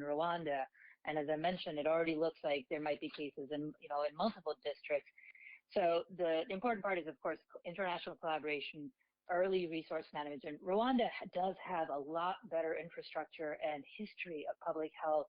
Rwanda. And as I mentioned, it already looks like there might be cases in multiple districts. So the important part is, of course, international collaboration, early resource management. Rwanda does have a lot better infrastructure and history of public health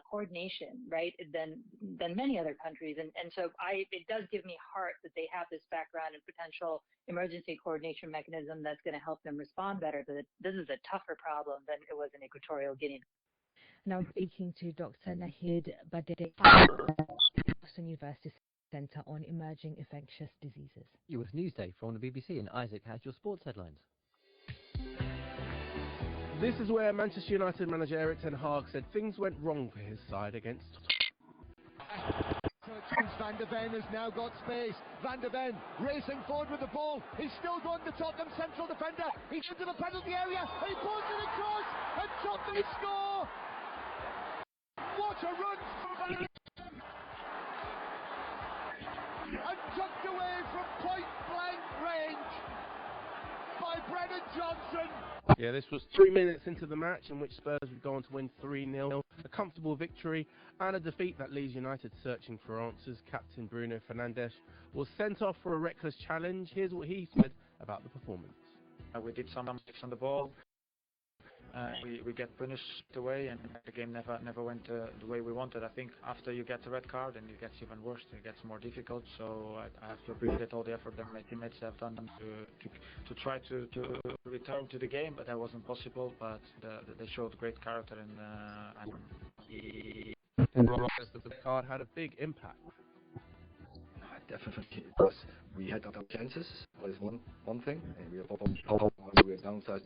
coordination, right, than many other countries. And so it does give me heart that they have this background and potential emergency coordination mechanism that's going to help them respond better. But this is a tougher problem than it was in Equatorial Guinea. Now speaking to Dr. Nahid Badede, Boston University Centre on Emerging Infectious Diseases. You're with Newsday from the BBC, and Isaac has your sports headlines. This is where Manchester United manager Erik ten Hag said things went wrong for his side against Van der Ven has now got space. Van der Ven racing forward with the ball. He's still got the Tottenham central defender. He's into the penalty area. He pulls it across and Tottenham score. What a run from Van der Ven. And tucked away from point blank range by Brennan Johnson. Yeah, this was 3 minutes into the match in which Spurs would go on to win 3-0. A comfortable victory and a defeat that leaves United searching for answers. Captain Bruno Fernandes was sent off for a reckless challenge. Here's what he said about the performance. We did some mistakes on the ball. We get punished away, and the game never went the way we wanted. I think after you get the red card, and it gets even worse, it gets more difficult. So I have to appreciate all the effort that my teammates have done to try to return to the game, but that wasn't possible. But they showed great character, and the card had a big impact. Definitely, because we had our chances. That is one thing, and we are downside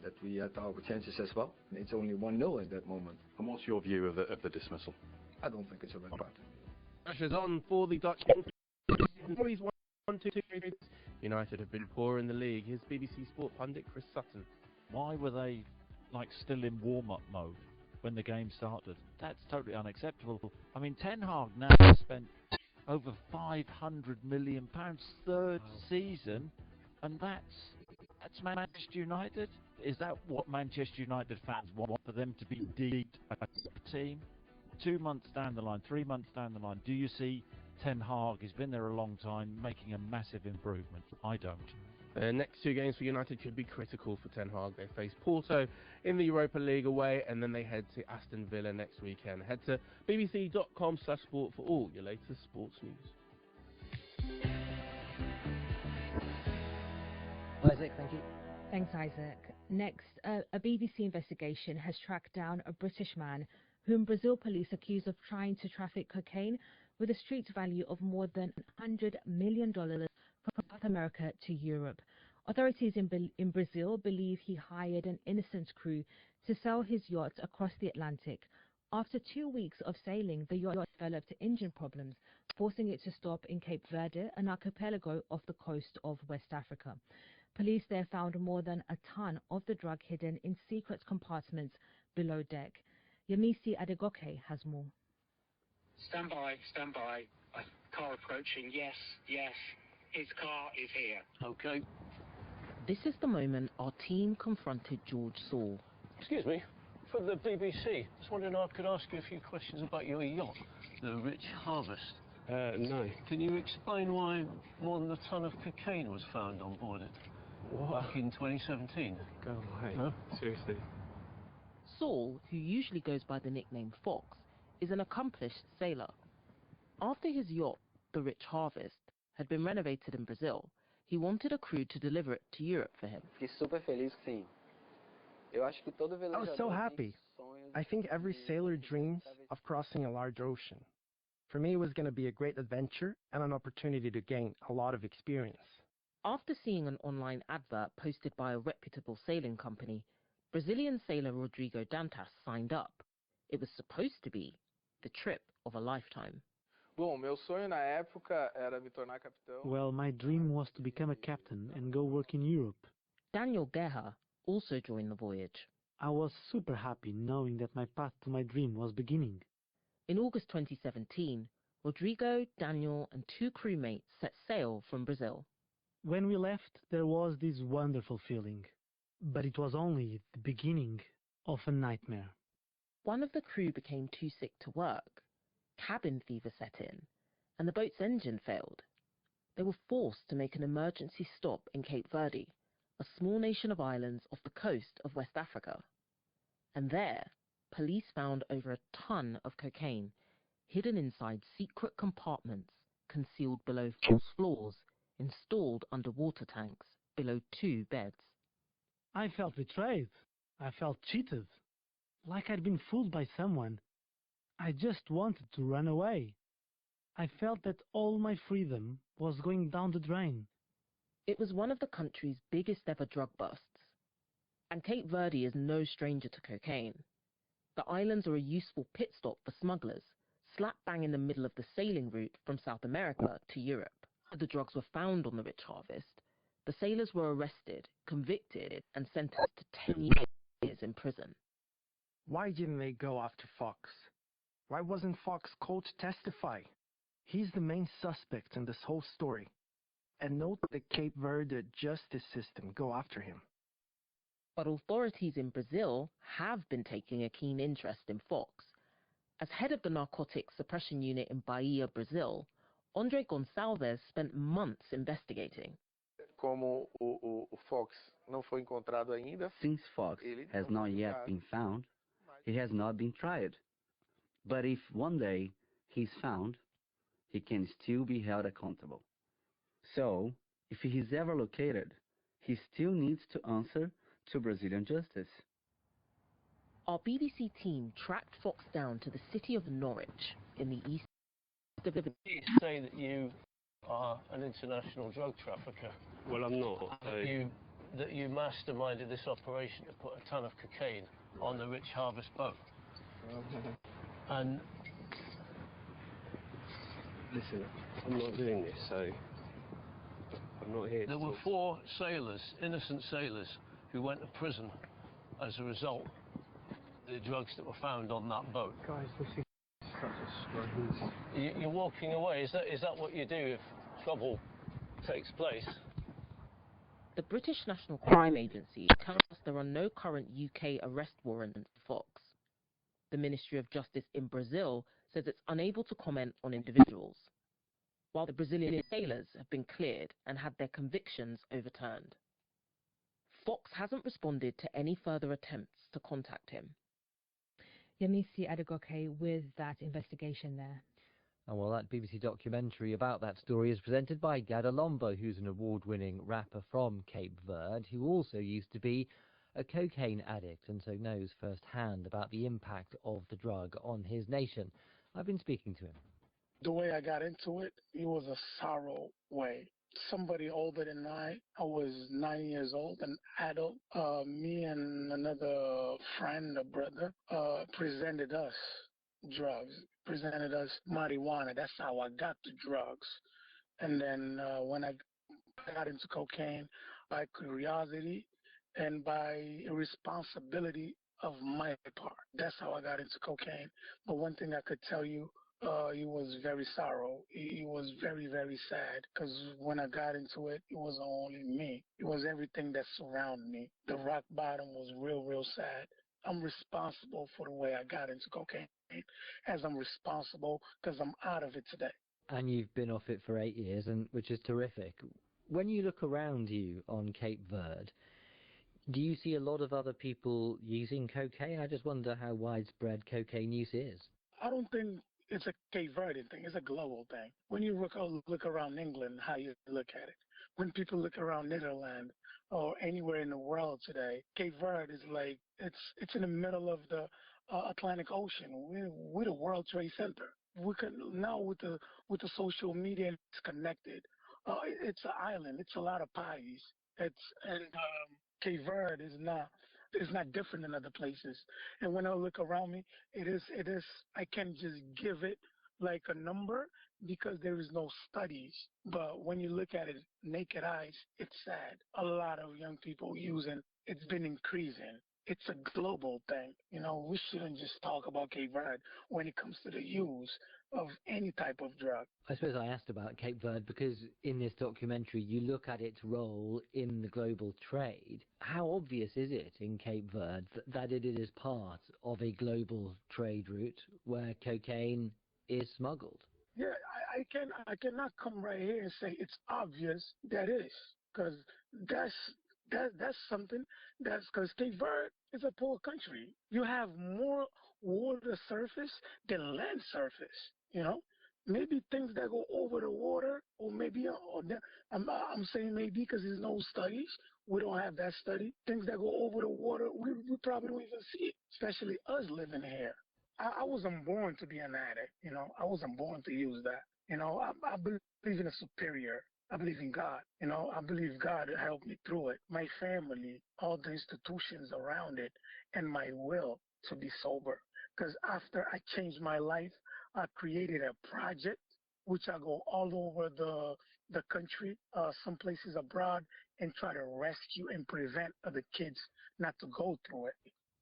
that we had our chances as well. And it's only 1-0 at that moment. And what's your view of the dismissal? I don't think it's a red card. Pressure's on for the Dutch. United have been poor in the league. Here's BBC Sport pundit Chris Sutton. Why were they still in warm-up mode when the game started? That's totally unacceptable. I mean, Ten Hag now has spent over £500 million, third season, and that's Manchester United. Is that what Manchester United fans want, for them to be deep a team? 2 months down the line, 3 months down the line, do you see Ten Hag, he's been there a long time, making a massive improvement? I don't. The next 2 games for United could be critical for Ten Hag. They face Porto in the Europa League away, and then they head to Aston Villa next weekend. Head to bbc.com/sport for all your latest sports news. Isaac, thank you. Thanks, Isaac. Next, a BBC investigation has tracked down a British man whom Brazil police accuse of trying to traffic cocaine with a street value of more than $100 million from South America to Europe. Authorities in Brazil believe he hired an innocent crew to sell his yacht across the Atlantic. After 2 weeks of sailing, the yacht developed engine problems, forcing it to stop in Cape Verde, an archipelago off the coast of West Africa. Police there found more than a ton of the drug hidden in secret compartments below deck. Yemisi Adegoke has more. Stand by. A car approaching. Yes. His car is here. Okay. This is the moment our team confronted George Saul. Excuse me, from the BBC. Just wondering if I could ask you a few questions about your yacht, the Rich Harvest. No. Can you explain why more than a ton of cocaine was found on board it? What? Back in 2017. Go away. Huh? Seriously. Saul, who usually goes by the nickname Fox, is an accomplished sailor. After his yacht, the Rich Harvest, had been renovated in Brazil, he wanted a crew to deliver it to Europe for him. I was so happy. I think every sailor dreams of crossing a large ocean. For me, it was going to be a great adventure and an opportunity to gain a lot of experience. After seeing an online advert posted by a reputable sailing company, Brazilian sailor Rodrigo Dantas signed up. It was supposed to be the trip of a lifetime. Well, my dream was to become a captain and go work in Europe. Daniel Guerra also joined the voyage. I was super happy knowing that my path to my dream was beginning. In August 2017, Rodrigo, Daniel and 2 crewmates set sail from Brazil. When we left, there was this wonderful feeling. But it was only the beginning of a nightmare. One of the crew became too sick to work. Cabin fever set in, and the boat's engine failed. They were forced to make an emergency stop in Cape Verde, a small nation of islands off the coast of West Africa. And there, police found over a ton of cocaine hidden inside secret compartments concealed below false floors, installed under water tanks below 2 beds. I felt betrayed. I felt cheated. Like I'd been fooled by someone. I just wanted to run away. I felt that all my freedom was going down the drain. It was one of the country's biggest ever drug busts. And Cape Verde is no stranger to cocaine. The islands are a useful pit stop for smugglers, slap bang in the middle of the sailing route from South America to Europe. The drugs were found on the Rich Harvest. The sailors were arrested, convicted, and sentenced to 10 years in prison. Why didn't they go after Fox? Why wasn't Fox called to testify? He's the main suspect in this whole story. And note the Cape Verde justice system go after him. But authorities in Brazil have been taking a keen interest in Fox. As head of the Narcotics Suppression Unit in Bahia, Brazil, Andre Gonçalves spent months investigating. Since Fox has not yet been found, he has not been tried. But if one day he's found, he can still be held accountable. So, if he's ever located, he still needs to answer to Brazilian justice. Our BBC team tracked Fox down to the city of Norwich in the east of the... You say that you are an international drug trafficker. Well, I'm not. That you masterminded this operation to put a ton of cocaine on the Rich Harvest boat. And Listen, I'm not doing this, so I'm not here. there were 4 sailors, innocent sailors, who went to prison as a result of the drugs that were found on that boat. Guys, this is such a strange... You're walking away. Is that what you do if trouble takes place? The British National Crime Agency tells us there are no current UK arrest warrants for Fox. The Ministry of Justice in Brazil says it's unable to comment on individuals, while the Brazilian sailors have been cleared and had their convictions overturned. Fox hasn't responded to any further attempts to contact him. Yemisi Adegoke with that investigation there. And well, that BBC documentary about that story is presented by Gada Lombo, who's an award-winning rapper from Cape Verde, who also used to be a cocaine addict and so knows firsthand about the impact of the drug on his nation. I've been speaking to him. The way I got into it, it was a sorrow way. Somebody older than I was 9 years old, an adult. Me and another friend, a brother, presented us drugs, presented us marijuana. That's how I got the drugs. And then when I got into cocaine, by curiosity and by irresponsibility of my part. That's how I got into cocaine. But one thing I could tell you, it was very sorrow. It was very, very sad, because when I got into it, it wasn't only me. It was everything that surrounded me. The rock bottom was real, real sad. I'm responsible for the way I got into cocaine, as I'm responsible because I'm out of it today. And you've been off it for 8 years, and which is terrific. When you look around you on Cape Verde, do you see a lot of other people using cocaine? I just wonder how widespread cocaine use is. I don't think it's a Cape Verde thing. It's a global thing. When you look around England, how you look at it. When people look around Netherlands or anywhere in the world today, Cape Verde is like, it's in the middle of the Atlantic Ocean. We're the World Trade Center. We could now with the social media, it's connected. It's an island. It's a lot of pies. Cape Verde is not different than other places. And when I look around me, it is. I can't just give it like a number because there is no studies. But when you look at it naked eyes, it's sad. A lot of young people using. It's been increasing. it's a global thing. You know, we shouldn't just talk about Cape Verde when it comes to the use of any type of drug. I suppose I asked about Cape Verde because in this documentary you look at its role in the global trade. How obvious is it in Cape Verde that it is part of a global trade route where cocaine is smuggled? Yeah, I cannot come right here and say it's obvious that is, because that's something that's because Cape Verde is a poor country. You have more water surface than land surface. You know, maybe things that go over the water, or maybe I'm saying maybe because there's no studies. We don't have that study. Things that go over the water, we probably don't even see it, especially us living here. I wasn't born to be an addict, you know. I wasn't born to use that. You know, I believe in a superior. I believe in God. You know, I believe God helped me through it. My family, all the institutions around it, and my will to be sober. Because after I changed my life, I created a project which I go all over the country, some places abroad, and try to rescue and prevent other kids not to go through it.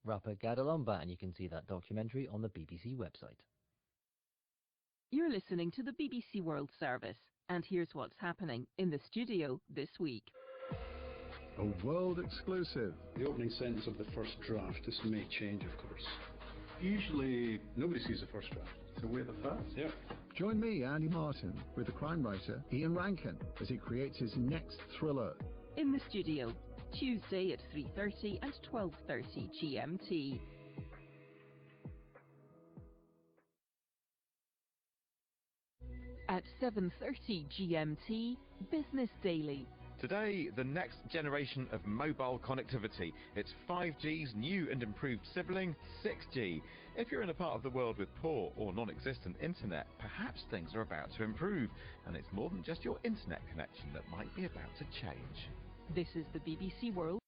Rapper Gadalomba, and you can see that documentary on the BBC website. You're listening to the BBC World Service, and here's what's happening in the studio this week. A world exclusive. The opening sentence of the first draft. This may change, of course. Usually, nobody sees the first draft. So we're the first? Yeah. Join me, Andy Martin, with the crime writer Ian Rankin as he creates his next thriller. In the studio, Tuesday at 3:30 and 12:30 GMT. At 7:30 GMT, Business Daily. Today, the next generation of mobile connectivity. It's 5G's new and improved sibling, 6G. If you're in a part of the world with poor or non-existent internet, perhaps things are about to improve, and it's more than just your internet connection that might be about to change. This is the BBC World